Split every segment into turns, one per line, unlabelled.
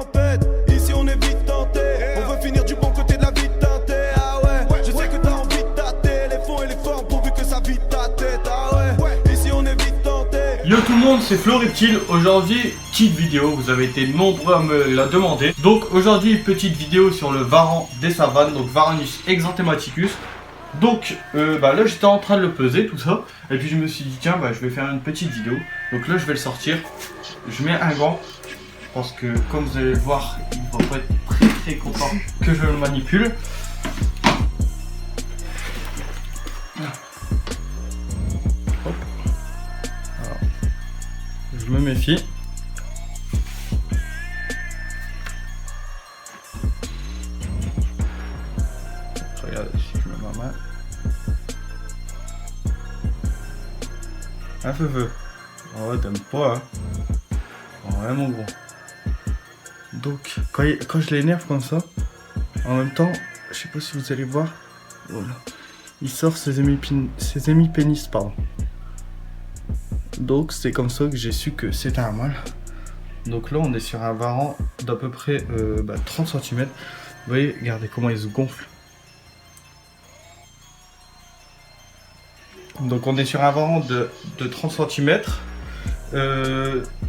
tempête. Ici on est vite tenté. On veut finir du bon côté de la vie teintée. Ah ouais, je sais que t'as envie de tâter les fonds et les formes pourvu que ça vide ta tête. Ah ouais, ici on est vite tenté.
Yo tout le monde, c'est Floreptile. Aujourd'hui, petite vidéo, vous avez été nombreux à me la demander. Donc aujourd'hui, petite vidéo sur le varan des savanes, donc Varanus exanthematicus. Donc là j'étais en train de le peser tout ça. Et puis je me suis dit tiens je vais faire une petite vidéo. Donc là je vais le sortir. Je mets un gant. Parce que comme vous allez le voir, il va pas être très content que je le manipule. Hop. Alors, je me méfie. Regarde si je mets ma main. Un feu. Oh t'aimes pas hein. Vraiment gros. Donc quand je l'énerve comme ça, en même temps, je sais pas si vous allez voir, voilà, il sort ses hémipénis, pardon. Donc c'est comme ça que j'ai su que c'était un mâle. Donc là on est sur un varan d'à peu près 30 cm. Vous voyez, regardez comment il se gonfle. Donc on est sur un varan de 30 cm.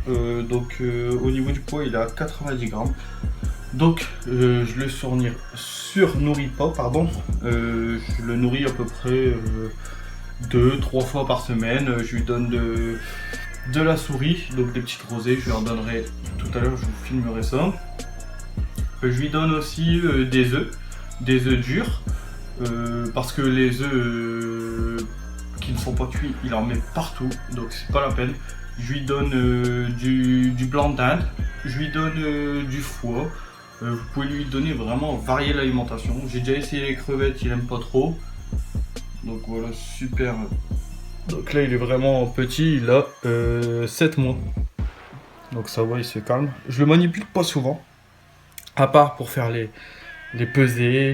Au niveau du poids il est à 90 grammes. Donc je le surnourris pas, pardon. Je le nourris à peu près 2-3 fois par semaine. Je lui donne de la souris, donc des petites rosées, je lui en donnerai tout à l'heure, je vous filmerai ça. Je lui donne aussi des œufs durs, parce que les œufs qui ne sont pas cuits, il en met partout, donc c'est pas la peine. Je lui donne du blanc d'Inde, je lui donne du foie. Vous pouvez lui donner vraiment varier l'alimentation. J'ai déjà essayé les crevettes, il aime pas trop. Donc voilà, super. Donc là il est vraiment petit, il a 7 mois. Donc ça va, il se calme. Je le manipule pas souvent, à part pour faire les pesées,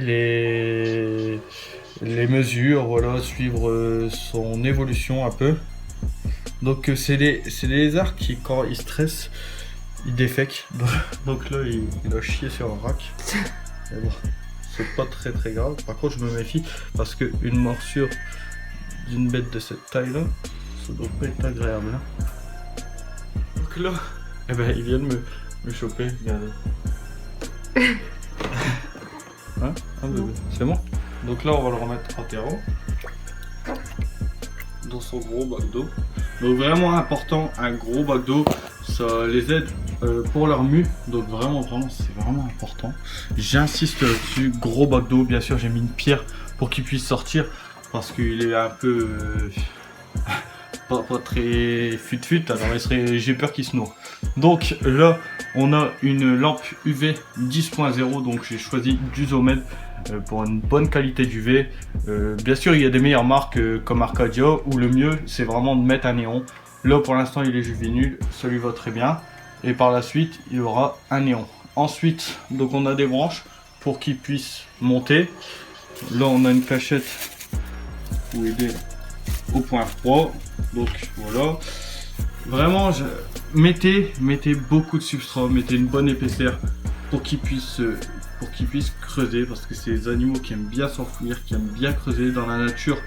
les mesures, voilà, suivre son évolution un peu. Donc c'est des lézards qui, quand ils stressent, ils défèquent. Donc là il a chié sur un rack. Mais bon, c'est pas très grave. Par contre je me méfie parce qu'une morsure d'une bête de cette taille là, ça doit pas être agréable hein. Donc là, il vient de me choper, regardez. Hein, bébé, c'est bon. Donc là on va le remettre à terreau dans son gros bac d'eau. Donc vraiment important, un gros bac d'eau, ça les aide pour leur mue. Donc vraiment c'est vraiment important. J'insiste là-dessus, gros bac d'eau. Bien sûr j'ai mis une pierre pour qu'il puisse sortir parce qu'il est un peu pas très fut, alors j'ai peur qu'il se noie. Donc là on a une lampe UV 10.0, donc j'ai choisi d'Usomed pour une bonne qualité d'UV. Bien sûr il y a des meilleures marques comme Arcadia, ou le mieux c'est vraiment de mettre un néon. Là pour l'instant il est juvénile, ça lui va très bien, et par la suite il aura un néon. Ensuite donc on a des branches pour qu'il puisse monter. Là on a une cachette pour aider au point froid. Donc voilà, vraiment mettez beaucoup de substrat, mettez une bonne épaisseur pour qu'il puisse creuser, parce que c'est des animaux qui aiment bien s'enfouir, qui aiment bien creuser. Dans la nature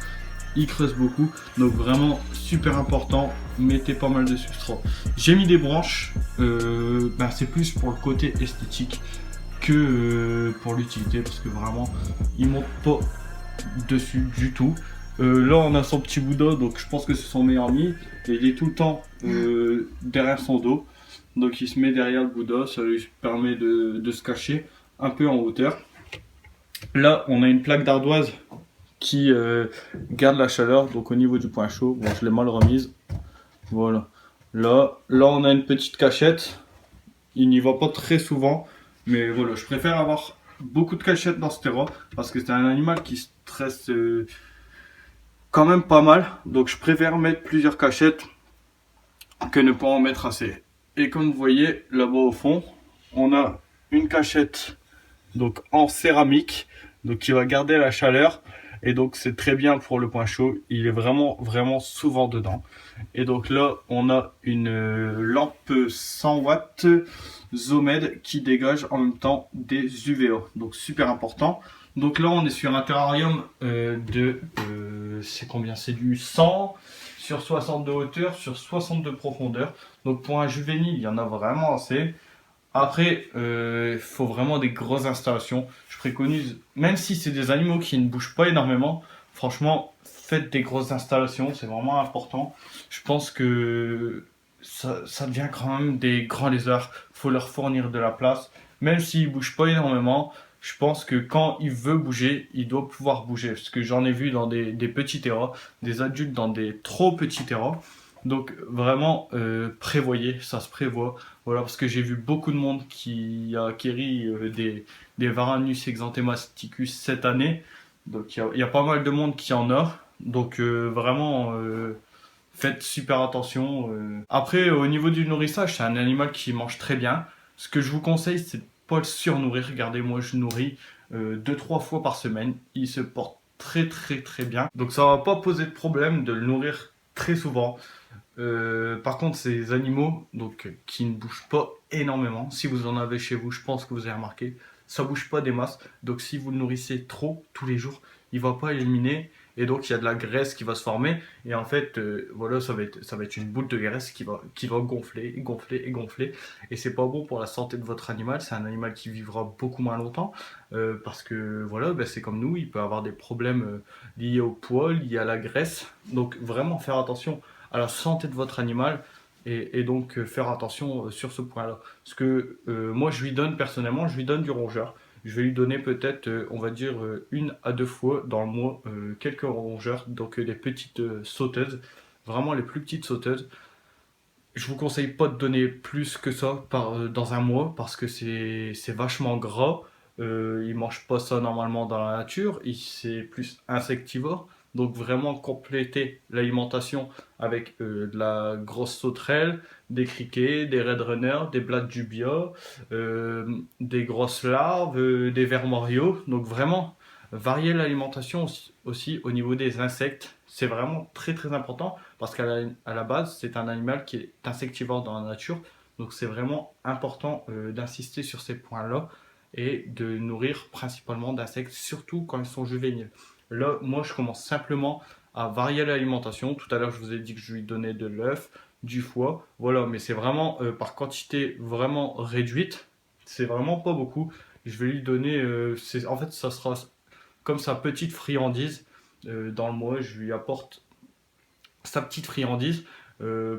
ils creusent beaucoup, donc vraiment super important, mettez pas mal de substrat. J'ai mis des branches, c'est plus pour le côté esthétique que pour l'utilité, parce que vraiment ils montent pas dessus du tout. Là on a son petit Bouddha, donc je pense que c'est son meilleur ami, et il est tout le temps derrière son dos, donc il se met derrière le Bouddha, ça lui permet de se cacher un peu en hauteur. Là on a une plaque d'ardoise qui garde la chaleur, donc au niveau du point chaud. Bon, je l'ai mal remise, voilà. Là on a une petite cachette, il n'y va pas très souvent, mais voilà, je préfère avoir beaucoup de cachettes dans ce terrain parce que c'est un animal qui stresse quand même pas mal, donc je préfère mettre plusieurs cachettes que ne pas en mettre assez. Et comme vous voyez là-bas au fond, on a une cachette donc en céramique, donc qui va garder la chaleur. Et donc c'est très bien pour le point chaud. Il est vraiment souvent dedans. Et donc là, on a une lampe 100 watts Zomed qui dégage en même temps des UVA. Donc super important. Donc là, on est sur un terrarium c'est combien? C'est du 100 sur 60 de hauteur, sur 60 de profondeur. Donc pour un juvénile, il y en a vraiment assez. Après, il faut vraiment des grosses installations. Je préconise, même si c'est des animaux qui ne bougent pas énormément, franchement, faites des grosses installations, c'est vraiment important. Je pense que ça devient quand même des grands lézards. Il faut leur fournir de la place. Même s'ils ne bougent pas énormément, je pense que quand il veut bouger, il doit pouvoir bouger. Parce que j'en ai vu dans des petits terras, des adultes dans des trop petits terras. Donc vraiment, prévoyez, ça se prévoit. Voilà, parce que j'ai vu beaucoup de monde qui a acquéri des Varanus exanthematicus cette année. Donc il y a pas mal de monde qui en a. Donc vraiment, faites super attention. Après, au niveau du nourrissage, c'est un animal qui mange très bien. Ce que je vous conseille, c'est de pas le surnourrir. Regardez, moi je nourris 2-3 fois par semaine. Il se porte très bien. Donc ça va pas poser de problème de le nourrir très souvent. Par contre, ces animaux qui ne bougent pas énormément, si vous en avez chez vous, je pense que vous avez remarqué, ça bouge pas des masses. Donc si vous le nourrissez trop tous les jours, il va pas éliminer et donc il y a de la graisse qui va se former et en fait voilà, ça va être une boule de graisse qui va gonfler et c'est pas bon pour la santé de votre animal. C'est un animal qui vivra beaucoup moins longtemps parce que voilà, c'est comme nous, il peut avoir des problèmes liés au poids, liés à la graisse. Donc vraiment faire attention à la santé de votre animal et donc faire attention sur ce point-là. Parce que moi, personnellement, je lui donne du rongeur. Je vais lui donner peut-être, on va dire, 1 à 2 fois dans le mois quelques rongeurs, donc des petites sauteuses, vraiment les plus petites sauteuses. Je vous conseille pas de donner plus que ça dans un mois parce que c'est vachement gras. Ils mangent pas ça normalement dans la nature. C'est plus insectivore. Donc vraiment compléter l'alimentation avec de la grosse sauterelle, des criquets, des red runners, des blattes dubia, des grosses larves, des vers moriaux. Donc vraiment varier l'alimentation aussi au niveau des insectes. C'est vraiment très important parce qu'à la base, c'est un animal qui est insectivore dans la nature. Donc c'est vraiment important d'insister sur ces points-là et de nourrir principalement d'insectes, surtout quand ils sont juvéniles. Là, moi, je commence simplement à varier l'alimentation. Tout à l'heure, je vous ai dit que je lui donnais de l'œuf, du foie. Voilà, mais c'est vraiment par quantité vraiment réduite. C'est vraiment pas beaucoup. Je vais lui donner... en fait, ça sera comme sa petite friandise. Dans le mois, je lui apporte sa petite friandise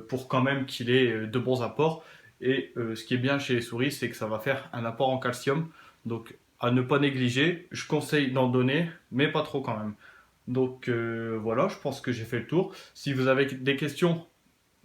pour quand même qu'il ait de bons apports. Et ce qui est bien chez les souris, c'est que ça va faire un apport en calcium. Donc, à ne pas négliger. Je conseille d'en donner, mais pas trop quand même. Donc voilà, je pense que j'ai fait le tour. Si vous avez des questions,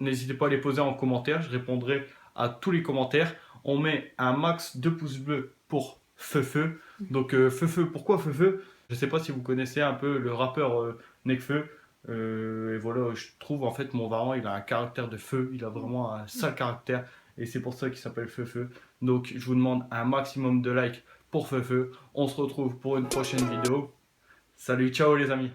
n'hésitez pas à les poser en commentaire. Je répondrai à tous les commentaires. On met un max de pouces bleus pour Feufeu. Donc Feufeu, pourquoi Feufeu? Je ne sais pas si vous connaissez un peu le rappeur Nekfeu. Et voilà, je trouve en fait mon varan, il a un caractère de feu. Il a vraiment un sale caractère. Et c'est pour ça qu'il s'appelle Feufeu. Donc je vous demande un maximum de likes pour Feufeu. On se retrouve pour une prochaine vidéo. Salut, ciao les amis.